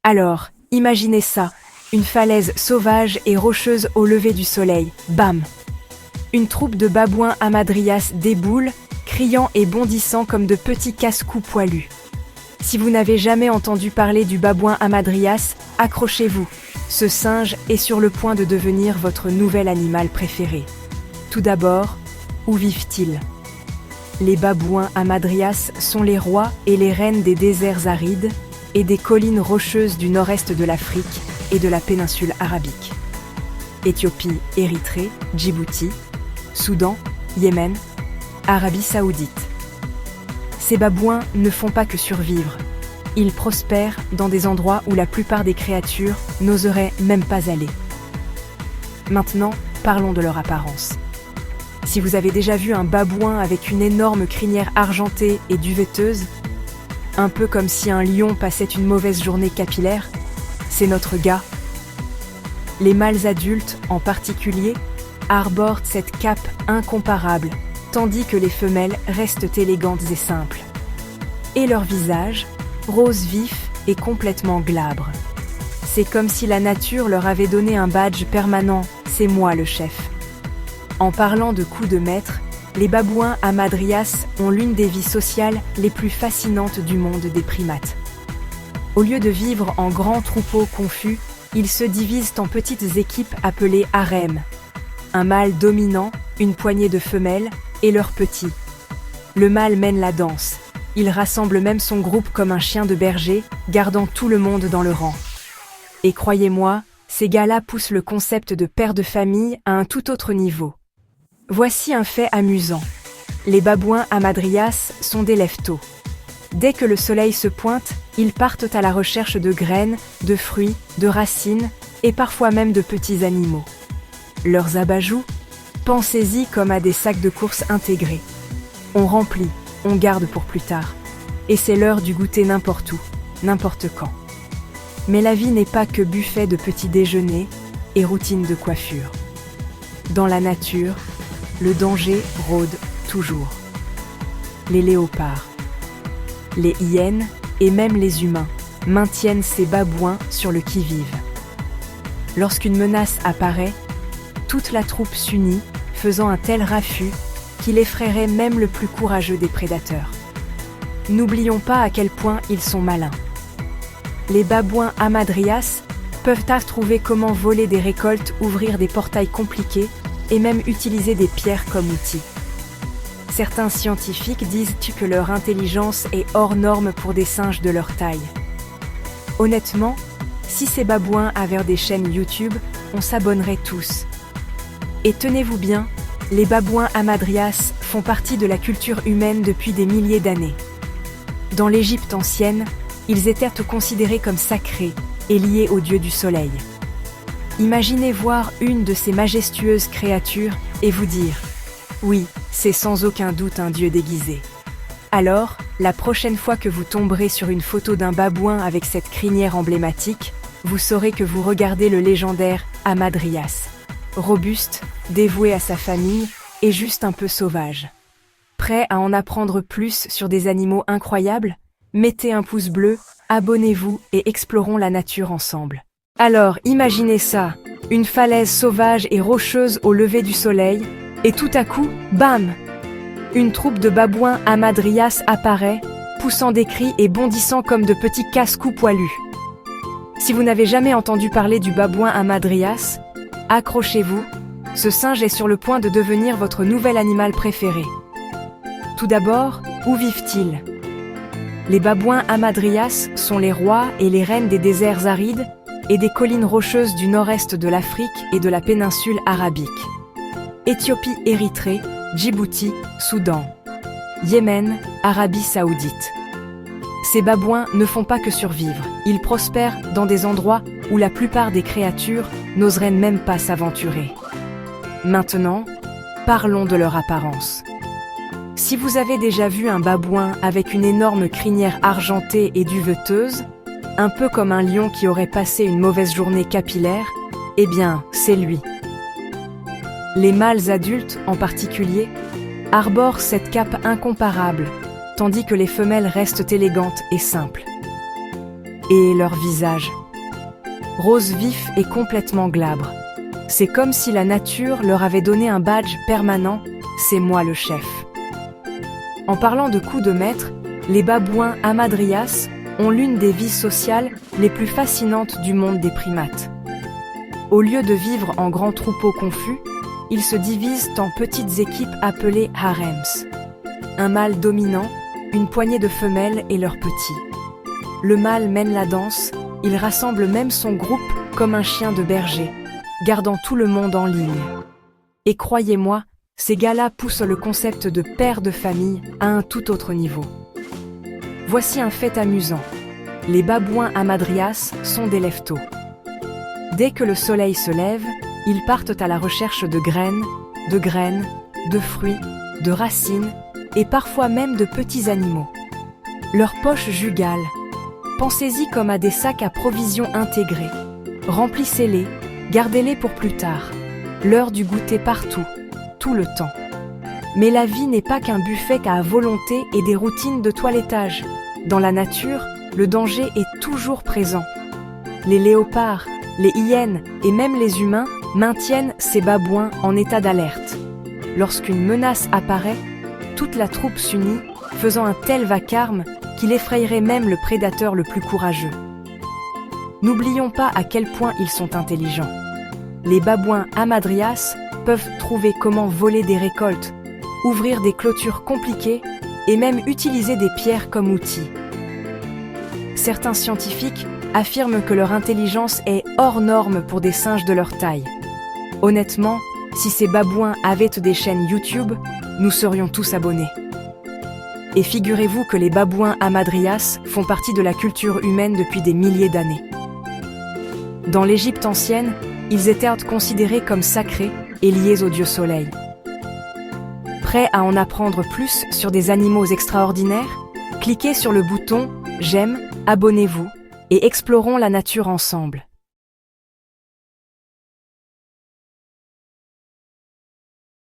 Alors, imaginez ça, une falaise sauvage et rocheuse au lever du soleil. Bam! Une troupe de babouins hamadryas déboule, criant et bondissant comme de petits casse-cou poilus. Si vous n'avez jamais entendu parler du babouin hamadryas, accrochez-vous. Ce singe est sur le point de devenir votre nouvel animal préféré. Tout d'abord, où vivent-ils? Les babouins hamadryas sont les rois et les reines des déserts arides et des collines rocheuses du nord-est de l'Afrique et de la péninsule arabique. Éthiopie, Érythrée, Djibouti, Soudan, Yémen, Arabie Saoudite. Ces babouins ne font pas que survivre. Ils prospèrent dans des endroits où la plupart des créatures n'oseraient même pas aller. Maintenant, parlons de leur apparence. Si vous avez déjà vu un babouin avec une énorme crinière argentée et duvetteuse, un peu comme si un lion passait une mauvaise journée capillaire, c'est notre gars. Les mâles adultes, en particulier, arborent cette cape incomparable, tandis que les femelles restent élégantes et simples. Et leur visage, rose vif et complètement glabre. C'est comme si la nature leur avait donné un badge permanent, c'est moi le chef. En parlant de coups de maître, les babouins hamadryas ont l'une des vies sociales les plus fascinantes du monde des primates. Au lieu de vivre en grands troupeaux confus, ils se divisent en petites équipes appelées harems. Un mâle dominant, une poignée de femelles et leurs petits. Le mâle mène la danse. Il rassemble même son groupe comme un chien de berger, gardant tout le monde dans le rang. Et croyez-moi, ces gars-là poussent le concept de père de famille à un tout autre niveau. Voici un fait amusant. Les babouins hamadryas sont des lève-tôt. Dès que le soleil se pointe, ils partent à la recherche de graines, de fruits, de racines et parfois même de petits animaux. Leurs abajous, pensez-y comme à des sacs de course intégrés. On remplit, on garde pour plus tard. Et c'est l'heure du goûter n'importe où, n'importe quand. Mais la vie n'est pas que buffet de petits déjeuners et routine de coiffure. Dans la nature, le danger rôde toujours. Les léopards, les hyènes et même les humains maintiennent ces babouins sur le qui-vive. Lorsqu'une menace apparaît, toute la troupe s'unit, faisant un tel raffut qu'il effraierait même le plus courageux des prédateurs. N'oublions pas à quel point ils sont malins. Les babouins hamadryas peuvent trouver comment voler des récoltes, ouvrir des portails compliqués et même utiliser des pierres comme outils. Certains scientifiques disent que leur intelligence est hors norme pour des singes de leur taille. Honnêtement, si ces babouins avaient des chaînes YouTube, on s'abonnerait tous. Et tenez-vous bien, les babouins hamadryas font partie de la culture humaine depuis des milliers d'années. Dans l'Égypte ancienne, ils étaient considérés comme sacrés et liés au dieu du soleil. Imaginez voir une de ces majestueuses créatures et vous dire « Oui, c'est sans aucun doute un dieu déguisé ». Alors, la prochaine fois que vous tomberez sur une photo d'un babouin avec cette crinière emblématique, vous saurez que vous regardez le légendaire hamadryas. Robuste, dévoué à sa famille et juste un peu sauvage. Prêt à en apprendre plus sur des animaux incroyables? Mettez un pouce bleu, abonnez-vous et explorons la nature ensemble. Alors, imaginez ça, une falaise sauvage et rocheuse au lever du soleil, et tout à coup, bam! Une troupe de babouins hamadryas apparaît, poussant des cris et bondissant comme de petits casse-cou poilus. Si vous n'avez jamais entendu parler du babouin hamadryas, accrochez-vous, ce singe est sur le point de devenir votre nouvel animal préféré. Tout d'abord, où vivent-ils? Les babouins hamadryas sont les rois et les reines des déserts arides et des collines rocheuses du nord-est de l'Afrique et de la péninsule arabique. Éthiopie, Érythrée, Djibouti, Soudan, Yémen, Arabie Saoudite. Ces babouins ne font pas que survivre, ils prospèrent dans des endroits où la plupart des créatures n'oseraient même pas s'aventurer. Maintenant, parlons de leur apparence. Si vous avez déjà vu un babouin avec une énorme crinière argentée et duvetteuse, un peu comme un lion qui aurait passé une mauvaise journée capillaire, eh bien, c'est lui. Les mâles adultes, en particulier, arborent cette cape incomparable, tandis que les femelles restent élégantes et simples. Et leur visage. Rose vif et complètement glabre. C'est comme si la nature leur avait donné un badge permanent, c'est moi le chef. En parlant de coups de maître, les babouins hamadryas ont l'une des vies sociales les plus fascinantes du monde des primates. Au lieu de vivre en grands troupeaux confus, ils se divisent en petites équipes appelées harems. Un mâle dominant, une poignée de femelles et leurs petits. Le mâle mène la danse, il rassemble même son groupe comme un chien de berger, gardant tout le monde en ligne. Et croyez-moi, ces gars-là poussent le concept de père de famille à un tout autre niveau. Voici un fait amusant. Les babouins hamadryas sont des lève-tôt. Dès que le soleil se lève, ils partent à la recherche de graines, de fruits, de racines et parfois même de petits animaux. Leurs poches jugales. Pensez-y comme à des sacs à provisions intégrés. Remplissez-les, gardez-les pour plus tard. L'heure du goûter partout, tout le temps. Mais la vie n'est pas qu'un buffet à volonté et des routines de toilettage. Dans la nature, le danger est toujours présent. Les léopards, les hyènes et même les humains maintiennent ces babouins en état d'alerte. Lorsqu'une menace apparaît, toute la troupe s'unit, faisant un tel vacarme qu'il effrayerait même le prédateur le plus courageux. N'oublions pas à quel point ils sont intelligents. Les babouins hamadryas peuvent trouver comment voler des récoltes, ouvrir des clôtures compliquées et même utiliser des pierres comme outils. Certains scientifiques affirment que leur intelligence est hors norme pour des singes de leur taille. Honnêtement, si ces babouins avaient des chaînes YouTube, nous serions tous abonnés. Et figurez-vous que les babouins hamadryas font partie de la culture humaine depuis des milliers d'années. Dans l'Égypte ancienne, ils étaient considérés comme sacrés et liés au dieu soleil. Prêt à en apprendre plus sur des animaux extraordinaires? Cliquez sur le bouton « J'aime », abonnez-vous et explorons la nature ensemble.